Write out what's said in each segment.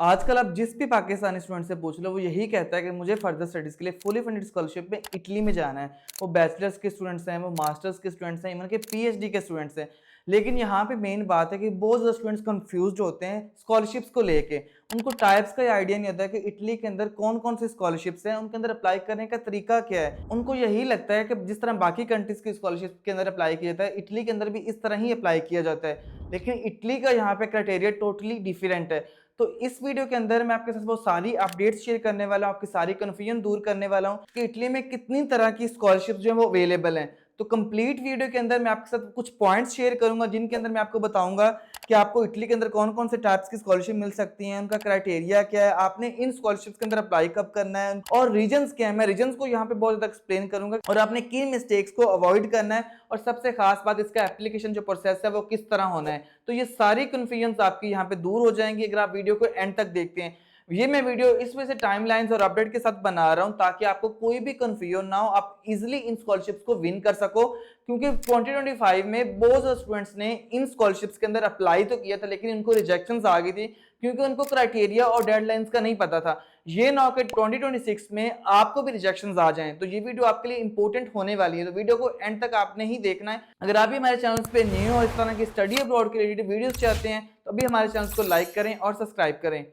आजकल आप जिस भी पाकिस्तानी स्टूडेंट से पूछ लो वो यही कहता है कि मुझे फर्दर स्टडीज़ के लिए फुली फंडेड स्कॉलरशिप में इटली में जाना है। वो बैचलर्स के स्टूडेंट्स हैं, वो मास्टर्स के स्टूडेंट्स हैं, इवन के पीएचडी के स्टूडेंट्स हैं। लेकिन यहाँ पे मेन बात है कि बहुत ज़्यादा स्टूडेंट्स कंफ्यूज्ड होते हैं स्कॉलरशिप्स को लेके। उनको टाइप्स का आइडिया नहीं होता है कि इटली के अंदर कौन-कौन सी स्कॉलरशिप्स हैं, उनके अंदर अप्लाई करने का तरीका क्या है। उनको यही लगता है कि जिस तरह बाकी कंट्रीज़ की स्कॉलरशिप के अंदर अप्लाई किया जाता है, इटली के अंदर भी इस तरह ही अप्लाई किया जाता है। लेकिन इटली का यहाँ पे क्राइटेरिया टोटली डिफरेंट है। तो इस वीडियो के अंदर मैं आपके साथ वो सारी अपडेट्स शेयर करने वाला हूँ, आपकी सारी कन्फ्यूजन दूर करने वाला हूँ कि इटली में कितनी तरह की स्कॉलरशिप जो है वो अवेलेबल हैं। तो कंप्लीट वीडियो के अंदर मैं आपके साथ कुछ पॉइंट्स शेयर करूंगा जिनके अंदर मैं आपको बताऊंगा कि आपको इटली के अंदर कौन कौन से टाइप्स की स्कॉलरशिप मिल सकती हैं, उनका क्राइटेरिया क्या है, आपने इन स्कॉलरशिप्स के अंदर अप्लाई कब करना है और रीजंस क्या है। मैं रीजंस को यहाँ पे बहुत ज्यादा एक्सप्लेन करूंगा और आपने किन मिस्टेक्स को अवॉइड करना है और सबसे खास बात इसका एप्लीकेशन जो प्रोसेस है वो किस तरह होना है। तो ये सारी कन्फ्यूजन आपकी यहाँ पे दूर हो जाएंगी अगर आप वीडियो को एंड तक देखते हैं। ये मैं वीडियो इस वजह से टाइमलाइंस और अपडेट के साथ बना रहा हूं ताकि आपको कोई भी कंफ्यूजन ना हो, आप इजीली इन स्कॉलरशिप्स को विन कर सको। क्योंकि 2025 में बहुत सारे स्टूडेंट्स ने इन स्कॉलरशिप्स के अंदर अप्लाई तो किया था लेकिन उनको रिजेक्शंस आ गई थी क्योंकि उनको क्राइटेरिया और डेडलाइंस का नहीं पता था। ये ना हो कि 2026 में आपको भी रिजेक्शंस आ जाएं। तो ये वीडियो आपके लिए इंपॉर्टेंट होने वाली है, तो वीडियो को एंड तक आपने ही देखना है। अगर आप भी हमारे चैनल पे न्यू हो, इस तरह की स्टडी अब्रॉड के रिलेटेड वीडियोस चाहते हैं तो अभी हमारे चैनल को लाइक करें और सब्सक्राइब करें।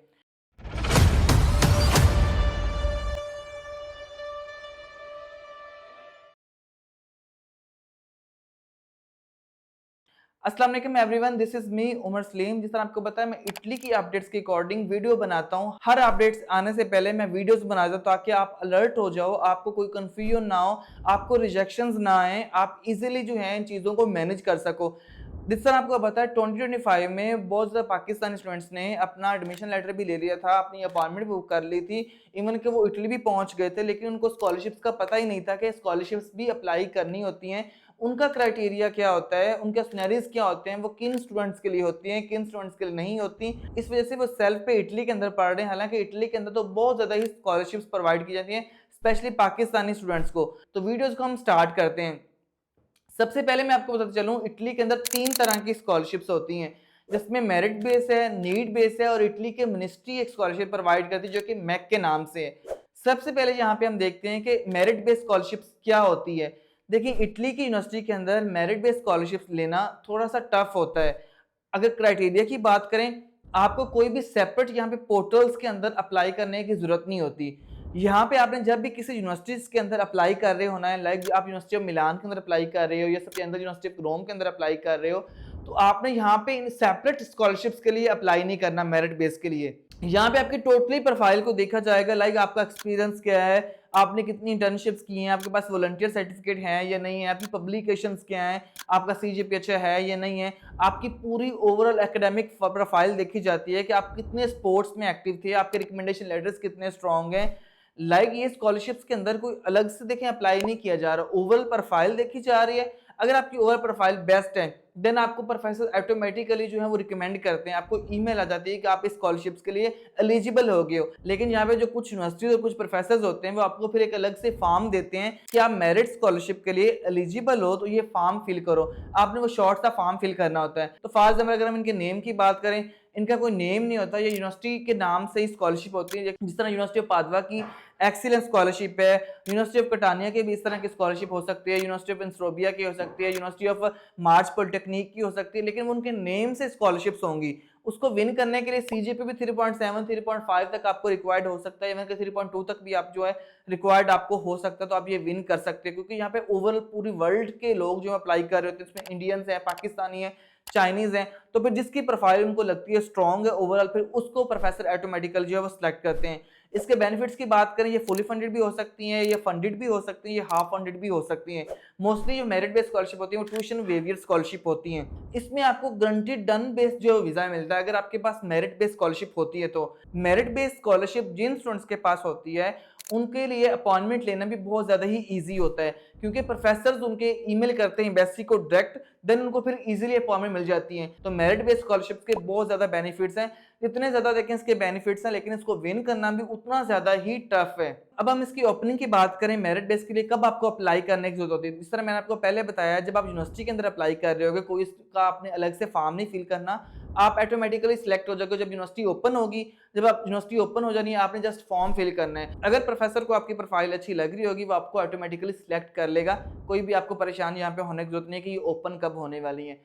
अस्सलाम वालेकुम everyone, this is me Umar Salim. जिस तरह आपको बताया मैं इटली की अपडेट्स के अकॉर्डिंग वीडियो बनाता हूँ। हर अपडेट्स आने से पहले मैं वीडियोस बनाता हूँ ताकि आप अलर्ट हो जाओ, आपको कोई कंफ्यूजन ना हो, आपको रिजेक्शंस ना आए, आप इजीली जो है इन चीज़ों को मैनेज कर सको। जिस तरह आपको पता है 2025 में बहुत ज़्यादा पाकिस्तानी स्टूडेंट्स ने अपना एडमिशन लेटर भी ले लिया था, अपनी अपॉइंटमेंट बुक कर ली थी, इवन कि वो इटली भी पहुंच गए थे, लेकिन उनको स्कॉलरशिप्स का पता ही नहीं था कि स्कॉलरशिप्स भी अप्लाई करनी होती हैं, उनका क्राइटेरिया क्या होता है, उनके सिनेरियोज क्या होते हैं, वो किन स्टूडेंट्स के लिए होती हैं, किन स्टूडेंट्स के लिए नहीं होती। इस वजह से वो सेल्फ पे इटली के अंदर पढ़ रहे हैं। हालांकि इटली के अंदर तो बहुत ज़्यादा ही स्कॉलरशिप्स प्रोवाइड की जाती हैं, स्पेशली पाकिस्तानी स्टूडेंट्स को। तो वीडियोज़ को हम स्टार्ट करते हैं। सबसे पहले मैं आपको बताता चलूं, इटली के अंदर 3 तरह की स्कॉलरशिप्स होती हैं जिसमें मेरिट बेस है, नीड बेस है और इटली के मिनिस्ट्री एक स्कॉलरशिप प्रोवाइड करती है जो कि मैक के नाम से है। सबसे पहले यहाँ पे हम देखते हैं कि मेरिट बेस्ड स्कॉलरशिप्स क्या होती है। देखिए, इटली की यूनिवर्सिटी के अंदर मेरिट बेस्ड स्कॉलरशिप्स लेना थोड़ा सा टफ होता है। अगर क्राइटेरिया की बात करें, आपको कोई भी सेपरेट यहाँ पे पोर्टल्स के अंदर अप्लाई करने की जरूरत नहीं होती। यहाँ पे आपने जब भी किसी यूनिवर्सिटीज के अंदर अप्लाई कर रहे होना है, लाइक आप यूनिवर्सिटी ऑफ मिलान के अंदर अप्लाई कर रहे हो या सबके अंदर यूनिवर्सिटी ऑफ रोम के अंदर अप्लाई कर रहे हो, तो आपने यहाँ पे इन सेपरेट स्कॉलरशिप्स के लिए अप्लाई नहीं करना मेरिट बेस के लिए। यहाँ पे आपकी टोटली प्रोफाइल को देखा जाएगा, लाइक आपका एक्सपीरियंस क्या है, आपने कितनी इंटर्नशिप्स की हैं, आपके पास वॉलंटियर सर्टिफिकेट है या नहीं है, आपकी पब्लिकेशंस क्या है, आपका सीजीपीए अच्छा है या नहीं है, आपकी पूरी ओवरऑल एकेडमिक प्रोफाइल देखी जाती है कि आप कितने स्पोर्ट्स में एक्टिव थे, आपके रिकमेंडेशन लेटर्स कितने स्ट्रॉन्ग हैं। लाइक ये स्कॉलरशिप्स के अंदर कोई अलग से देखें अप्लाई नहीं किया जा रहा, ओवरऑल प्रोफाइल देखी जा रही है। अगर आपकी ओवरऑल प्रोफाइल बेस्ट है देन आपको प्रोफेसर ऑटोमेटिकली जो है वो रिकमेंड करते हैं, आपको ईमेल आ जाती है कि आप इस स्कॉलरशिप्स के लिए एलिजिबल हो गए हो। लेकिन यहाँ पे जो कुछ यूनिवर्सिटीज और कुछ प्रोफेसर होते हैं वो आपको फिर एक अलग से फॉर्म देते हैं कि आप मेरिट स्कॉलरशिप के लिए एलिजिबल हो, तो ये फॉर्म फिल करो। आपने वो शॉर्ट सा फॉर्म फिल करना होता है। तो फॉर एग्जाम्पल अगर हम इनके नेम की बात करें, इनका कोई नेम नहीं होता, ये यूनिवर्सिटी के नाम से ही स्कॉलरशिप होती है। जिस तरह यूनिवर्सिटी ऑफ पादवा की एक्सीलेंस स्कॉलरशिप है, यूनिवर्सिटी ऑफ कटानिया की भी इस तरह की स्कॉलरशिप हो सकती है, यूनिवर्सिटी ऑफ इंस्ट्रोबिया की हो सकती है, यूनिवर्सिटी ऑफ मार्च पॉलिटेक्निक की हो सकती है, लेकिन वो उनके नेम से स्कॉलरशिप्स होंगी। उसको विन करने के लिए सीजीपी भी 3.7 3.5 तक आपको रिक्वायर्ड हो सकता है, इवन के 3.2 तक भी आप जो है रिक्वायर्ड आपको हो सकता है। तो आप ये विन कर सकते हैं क्योंकि यहाँ पे ओवरऑल पूरी वर्ल्ड के लोग जो अप्लाई कर रहे होते हैं, इसमें इंडियंस है, पाकिस्तानी है, चाइनीज हैं। तो फिर जिसकी प्रोफाइल उनको लगती है स्ट्रॉन्ग है ओवरऑल, फिर उसको प्रोफेसर ऑटोमेटिकल जो है वो सिलेक्ट करते हैं। इसके बेनिफिट्स की बात करें, ये फुली फंडेड भी हो सकती हैं, ये फंडेड भी हो सकती हैं, ये हाफ फंडेड भी हो सकती हैं। मोस्टली जो मेरिट बेस्ड स्कॉलरशिप होती है वो ट्यूशन वेवियर स्कॉलरशिप होती हैं। इसमें आपको गारंटीड डन बेस्ड जो वीजा मिलता है अगर आपके पास मेरिट बेस्ड स्कॉलरशिप होती है। तो मेरिट बेस्ड स्कॉलरशिप जिन स्टूडेंट्स के पास होती है उनके लिए अपॉइंटमेंट लेना भी बहुत ज़्यादा ही ईजी होता है क्योंकि प्रोफेसर्स उनके ईमेल करते हैं एम्बेसी को डायरेक्ट, देन उनको फिर इजीली अपॉइंटमेंट मिल जाती है। तो मेरिट बेस्ड स्कॉलरशिप के बहुत ज्यादा बेनिफिट्स हैं, जितने ज्यादा देखें इसके बेनिफिट्स हैं लेकिन इसको विन करना भी उतना ज्यादा ही टफ है। अब हम इसकी ओपनिंग की बात करें, मेरिट बेस के लिए कब आपको अप्लाई करने की जरूरत होती है। इस तरह मैंने आपको पहले बताया, जब आप यूनिवर्सिटी के अंदर अप्लाई कर रहे होगे, कोई इसका आपने अलग से फॉर्म नहीं फिल करना, आप ऑटोमेटिकली सिलेक्ट हो जाओगे जब यूनिवर्सिटी ओपन होगी। जब आप यूनिवर्सिटी ओपन हो जानी है, आपने जस्ट फॉर्म फिल करना है। अगर प्रोफेसर को आपकी प्रोफाइल अच्छी लग रही होगी, वो आपको ऑटोमेटिकली सिलेक्ट कर लेगा। कोई भी आपको परेशानी यहाँ पे होने की जरूरत नहीं है कि ये ओपन कब होने वाली है।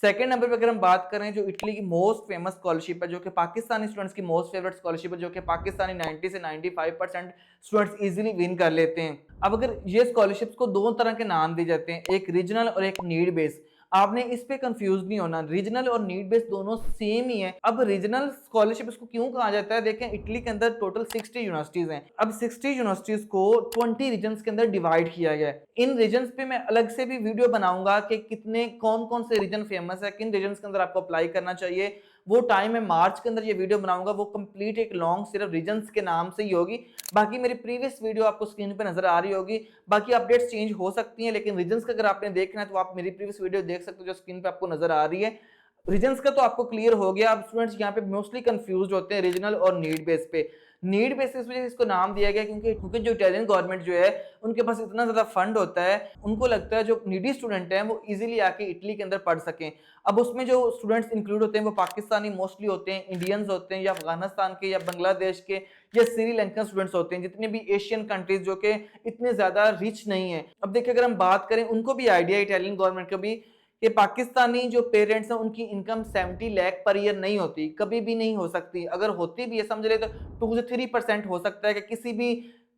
सेकंड नंबर पे अगर हम बात करें, जो इटली की मोस्ट फेमस स्कॉलरशिप है, जो कि पाकिस्तानी स्टूडेंट्स की मोस्ट फेवरेट स्कॉलरशिप है, जो कि पाकिस्तानी 90 से 95% स्टूडेंट्स इजीली विन कर लेते हैं। अब अगर ये स्कॉलरशिप्स को दो तरह के नाम दिए जाते हैं, एक रीजनल और एक नीड बेस्ड। आपने इस पे कंफ्यूज नहीं होना, रीजनल और नीड बेस्ड दोनों सेम ही है। अब रीजनल स्कॉलरशिप इसको क्यों कहा जाता है, देखें इटली के अंदर टोटल 60 यूनिवर्सिटीज हैं। अब 60 यूनिवर्सिटीज को 20 रीजन्स के अंदर डिवाइड किया गया है। इन रीजन्स पे मैं अलग से भी वीडियो बनाऊंगा कि कितने कौन कौन से रीजन फेमस है, किन रीजन्स के अंदर आपको अप्लाई करना चाहिए। वो टाइम है मार्च के अंदर ये वीडियो बनाऊंगा, वो कंप्लीट एक लॉन्ग सिर्फ रीजन्स के नाम से ही होगी। बाकी मेरी प्रीवियस वीडियो आपको स्क्रीन पे नजर आ रही होगी। बाकी अपडेट्स चेंज हो सकती हैं, लेकिन रीजन्स का अगर आपने देखना है तो आप मेरी प्रीवियस वीडियो देख सकते हो जो स्क्रीन पे आपको नजर आ रही है। रीजन्स का तो आपको क्लियर हो गया। अब स्टूडेंट्स यहाँ पे मोस्टली कंफ्यूज होते हैं रीजनल और नीड बेस पे। नीड बेसिस पे इसको नाम दिया गया क्योंकि जो इटालियन गवर्नमेंट जो है उनके पास इतना ज्यादा फंड होता है, उनको लगता है जो नीडी स्टूडेंट हैं वो इजीली आके इटली के अंदर पढ़ सकें। अब उसमें जो स्टूडेंट्स इंक्लूड होते हैं वो पाकिस्तानी मोस्टली होते हैं, इंडियंस होते हैं, या अफगानिस्तान के या बांग्लादेश के या श्रीलंकन स्टूडेंट्स होते हैं, जितने भी एशियन कंट्रीज जो कि इतने ज्यादा रिच नहीं है। अब देखिए अगर हम बात करें, उनको भी आइडिया इटालियन गवर्नमेंट का भी कि पाकिस्तानी जो पेरेंट्स हैं उनकी इनकम 70 लाख पर ईयर नहीं होती, कभी भी नहीं हो सकती। अगर होती भी है समझ ले तो 2 से 3% हो सकता है कि किसी भी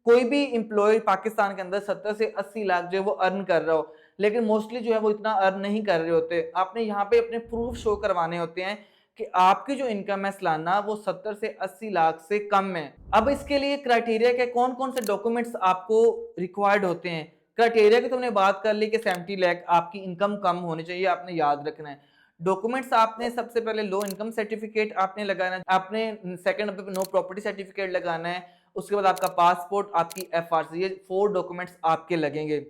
कोई भी एम्प्लॉय पाकिस्तान के अंदर 70 से 80 लाख जो है वो अर्न कर रहा हो, लेकिन मोस्टली जो है वो इतना अर्न नहीं कर रहे होते। आपने यहाँ पे अपने प्रूफ शो करवाने होते हैं कि आपकी जो इनकम है सालाना वो 70 से 80 लाख से कम है। अब इसके लिए क्राइटेरिया के कौन कौन से डॉक्यूमेंट्स आपको रिक्वायर्ड होते हैं। क्राइटेरिया की तुमने बात कर ली कि 70 लाख आपकी इनकम कम होनी चाहिए, आपने याद रखना है। डॉक्यूमेंट्स आपने सबसे पहले लो इनकम सर्टिफिकेट आपने लगाना है, आपने सेकंड नंबर पे नो प्रॉपर्टी सर्टिफिकेट लगाना है, उसके बाद आपका पासपोर्ट, आपकी एफआरसी, ये 4 डॉक्यूमेंट्स आपके लगेंगे।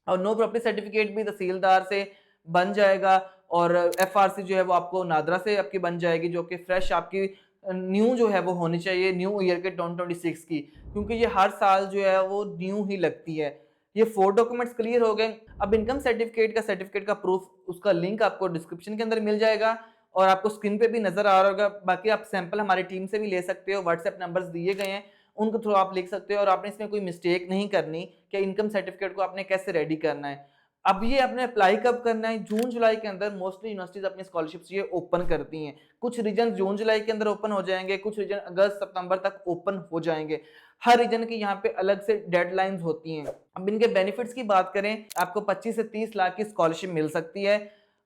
और नो प्रॉपर्टी सर्टिफिकेट भी तहसीलदार से बन जाएगा, और एफआरसी जो है वो आपको नादरा से आपकी बन जाएगी, जो कि फ्रेश आपकी न्यू जो है वो होनी चाहिए, न्यू ईयर के 2026 की, क्योंकि ये हर साल जो है वो न्यू ही लगती है। ये 4 डॉक्यूमेंट्स क्लियर हो गए। अब इनकम सर्टिफिकेट का प्रूफ, उसका लिंक आपको डिस्क्रिप्शन के अंदर मिल जाएगा और आपको स्क्रीन पे भी नजर आ रहा होगा। बाकी आप सैंपल हमारी टीम से भी ले सकते हो, व्हाट्सएप नंबर्स दिए गए हैं, उनके थ्रू आप लिख सकते हो। और आपने इसमें कोई मिस्टेक नहीं करनी कि इनकम सर्टिफिकेट को आपने कैसे रेडी करना है। अब ये आपने अप्लाई कब करना है, जून जुलाई के अंदर मोस्टली यूनिवर्सिटीज अपनी स्कॉलरशिप्स ये ओपन करती हैं। कुछ रीजन जून जुलाई के अंदर ओपन हो जाएंगे, कुछ रीजन अगस्त सितंबर तक ओपन हो जाएंगे। हर रीजन की यहाँ पे अलग से डेडलाइंस होती हैं। अब इनके बेनिफिट्स की बात करें, आपको 25 से 30 लाख की स्कॉलरशिप मिल सकती है,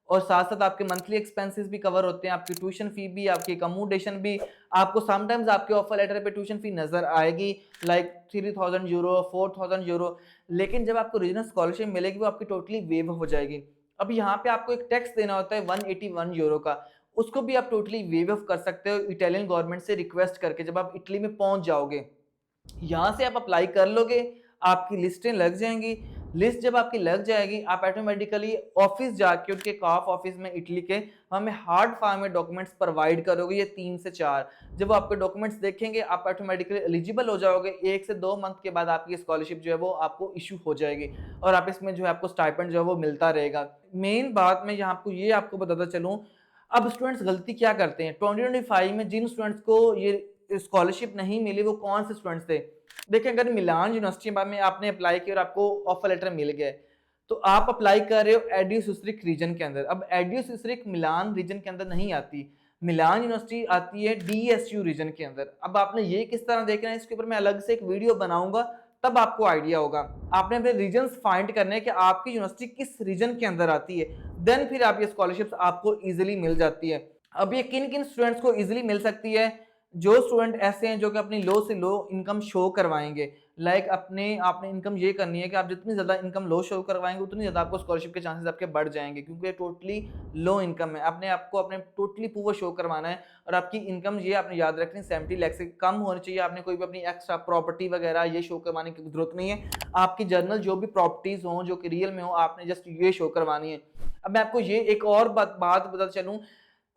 और साथ साथ आपके मंथली एक्सपेंसेस भी कवर होते हैं, आपकी ट्यूशन फी भी, आपकी अकोमोडेशन भी। आपको समटाइम्स आपके ऑफर लेटर पे ट्यूशन फी नजर आएगी लाइक 3000 यूरो, 4000 यूरो, लेकिन जब आपको रीजनल स्कॉलरशिप मिलेगी वो आपकी टोटली वेव हो जाएगी। अब यहाँ पे आपको एक टैक्स देना होता है 181 यूरो का, उसको भी आप टोटली वेव ऑफ कर सकते हो इटालियन गवर्नमेंट से रिक्वेस्ट करके। जब आप इटली में पहुंच जाओगे, यहाँ से आप अप्लाई कर लोगे, आपकी लिस्टें लग जाएंगी। लिस्ट जब आपकी लग जाएगी, आप ऑटोमेटिकली ऑफिस जाके उनके काफ ऑफिस में इटली के हमें हार्ड फॉर्म में डॉक्यूमेंट्स प्रोवाइड करोगे, ये 3 से 4। जब वो आपके डॉक्यूमेंट्स देखेंगे, आप ऑटोमेटिकली एलिजिबल हो जाओगे। 1 से 2 मंथ के बाद आपकी स्कॉलरशिप जो है वो आपको इशू हो जाएगी, और आप इसमें जो है आपको स्टाइपेंड जो है वो मिलता रहेगा। मेन बात मैं यहाँ आपको बताता चलूँ, अब स्टूडेंट्स गलती क्या करते हैं 2025 में, जिन स्टूडेंट्स को ये स्कॉलरशिप नहीं मिली वो कौन से स्टूडेंट्स थे। देखिए अगर मिलान यूनिवर्सिटी में आपने अप्लाई किया और आपको ऑफर लेटर मिल गया, तो आप अप्लाई कर रहे हो एडियो सुसरिक रीजन के अंदर। अब एडियो सुसरिक मिलान रीजन के अंदर नहीं आती, मिलान यूनिवर्सिटी आती है डीएसयू रीजन के अंदर। अब आपने ये किस तरह देखना है, इसके ऊपर मैं अलग से एक वीडियो बनाऊंगा, तब आपको आइडिया होगा। आपने अपने रीजन्स फाइंड करने हैं कि आपकी यूनिवर्सिटी किस रीजन के अंदर आती है, देन फिर आप ये स्कॉलरशिप्स आपको इजीली मिल जाती है। अब ये किन किन स्टूडेंट्स को इजीली मिल सकती है, जो स्टूडेंट ऐसे हैं जो कि अपनी लो से लो इनकम शो करवाएंगे। लाइक आपने इनकम ये करनी है कि आप जितनी ज़्यादा इनकम लो शो करवाएंगे उतनी ज़्यादा आपको स्कॉलरशिप के चांसेस आपके बढ़ जाएंगे, क्योंकि ये टोटली लो इनकम है। आपको अपने टोटली पूरा शो करवाना है, और आपकी इनकम ये आपने याद रखनी 70 लाख से कम होनी चाहिए। आपने कोई भी अपनी एक्स्ट्रा प्रॉपर्टी वगैरह ये शो करवाने की जरूरत नहीं है। आपकी जर्नल जो भी प्रॉपर्टीज हों जो कि रियल में हो, आपने जस्ट ये शो करवानी है। अब मैं आपको ये एक और बात बताता चलूँ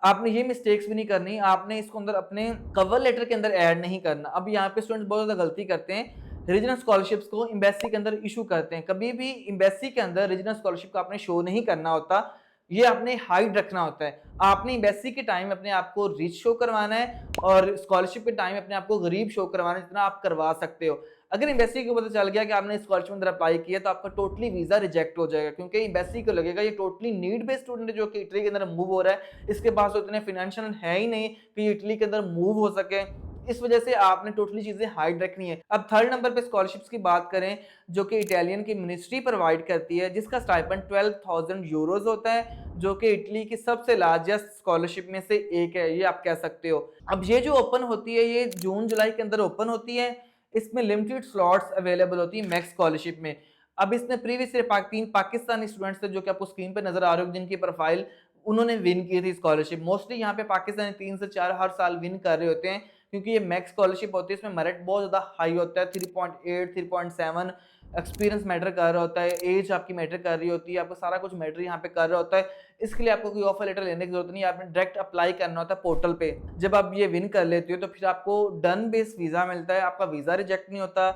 आपने ये मिस्टेक्स भी नहीं करनी, आपने इसको अंदर अपने कवर लेटर के अंदर ऐड नहीं करना। अब यहाँ पे स्टूडेंट्स बहुत ज़्यादा गलती करते हैं, रीजनल स्कॉलरशिप्स को एम्बेसी के अंदर इशू करते हैं। कभी भी एम्बेसी के अंदर रीजनल स्कॉलरशिप को आपने शो नहीं करना होता, ये आपने हाइड रखना होता है। आपने एम्बेसी के टाइम अपने आप को रिच शो करवाना है और स्कॉलरशिप के टाइम अपने आप को गरीब शो करवाना है, जितना आप करवा सकते हो। अगर एम्बेसी को पता चल गया कि आपने स्कॉलरशिप अंदर अप्लाई किया तो आपका टोटली वीजा रिजेक्ट हो जाएगा, क्योंकि एम्बेसी को लगेगा ये टोटली नीड बेस्ड स्टूडेंट है जो कि इटली के अंदर मूव हो रहा है, इसके पास तो इतने फाइनेंशियल है ही नहीं कि इटली के अंदर मूव हो सके। इस वजह से आपने टोटली चीजें हाइड रखनी है। अब थर्ड नंबर पे स्कॉलरशिप्स की बात करें, जो कि इटालियन की मिनिस्ट्री प्रोवाइड करती है, जिसका स्टाइपेंड 12,000 यूरोज होता है, जो कि इटली की सबसे लार्जेस्ट स्कॉलरशिप में से एक है, ये आप कह सकते हो। अब ये जो ओपन होती है ये जून जुलाई के अंदर ओपन होती है। इसमें लिमिटेड स्लॉट्स अवेलेबल होती है मैक्स स्कॉलरशिप में। अब इसने प्रीवियस ईयर 3 पाकिस्तानी स्टूडेंट्स थे जो कि आपको स्क्रीन पे नजर आ रहे हो, जिनकी प्रोफाइल उन्होंने विन की थी स्कॉलरशिप। मोस्टली यहाँ पे पाकिस्तानी 3 से 4 हर साल विन कर रहे होते हैं, क्योंकि ये मैक्स स्कॉलरशिप होती है, इसमें मेरिट बहुत ज़्यादा हाई होता है, 3.8 3.7। एक्सपीरियंस मैटर कर रहा होता है, एज आपकी मैटर कर रही होती है, आपका सारा कुछ मैटर यहाँ पे कर रहा होता है। इसके लिए आपको कोई ऑफर लेटर लेने की जरूरत नहीं है, आपने डायरेक्ट अप्लाई करना होता है पोर्टल पे। जब आप ये विन कर लेते हो तो फिर आपको डन बेस वीज़ा मिलता है, आपका वीज़ा रिजेक्ट नहीं होता,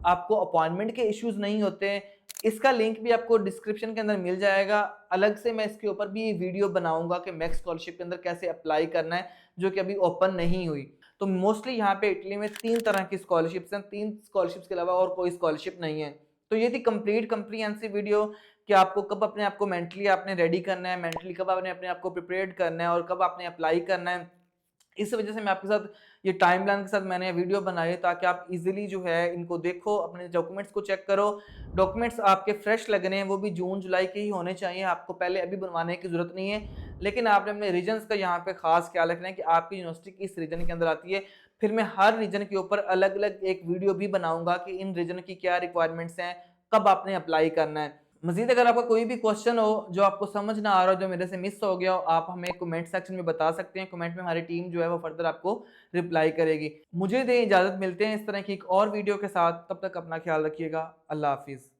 आपको अपॉइंटमेंट के इश्यूज नहीं होते। इसका लिंक भी आपको डिस्क्रिप्शन के अंदर मिल जाएगा। अलग से मैं इसके ऊपर भी वीडियो बनाऊंगा कि मैक्स स्कॉलरशिप के अंदर कैसे अप्लाई करना है, जो कि अभी ओपन नहीं हुई। तो मोस्टली यहाँ पे इटली में 3 तरह की स्कॉलरशिप्स हैं, 3 स्कॉलरशिप्स के अलावा और कोई स्कॉलरशिप नहीं है। तो ये थी कंप्लीट कंप्रीहेंसिव वीडियो कि आपको कब अपने आप को मेंटली आपने रेडी करना है, मेंटली कब आपने अपने आप को प्रिपेयर्ड करना है और कब आपने अप्लाई करना है। इस वजह से मैं आपके साथ ये टाइमलाइन के साथ मैंने वीडियो बनाई, ताकि आप इजीली जो है इनको देखो, अपने डॉक्यूमेंट्स को चेक करो। डॉक्यूमेंट्स आपके फ्रेश लगने हैं, वो भी जून जुलाई के ही होने चाहिए, आपको पहले अभी बनवाने की ज़रूरत नहीं है। लेकिन आपने अपने रीजन्स का यहाँ पे खास ख्याल रखना है कि आपकी यूनिवर्सिटी किस रीजन के अंदर आती है। फिर मैं हर रीजन के ऊपर अलग अलग एक वीडियो भी बनाऊंगा कि इन रीजन की क्या रिक्वायरमेंट्स हैं, कब आपने अप्लाई करना है। मजीद अगर आपका कोई भी क्वेश्चन हो जो आपको समझ ना आ रहा हो, जो मेरे से मिस हो गया हो, आप हमें कमेंट सेक्शन में बता सकते हैं। कमेंट में हमारी टीम जो है वो फर्दर आपको रिप्लाई करेगी। मुझे दें इजाज़त, मिलते हैं इस तरह की एक और वीडियो के साथ। तब तक अपना ख्याल रखिएगा। अल्लाह हाफिज़।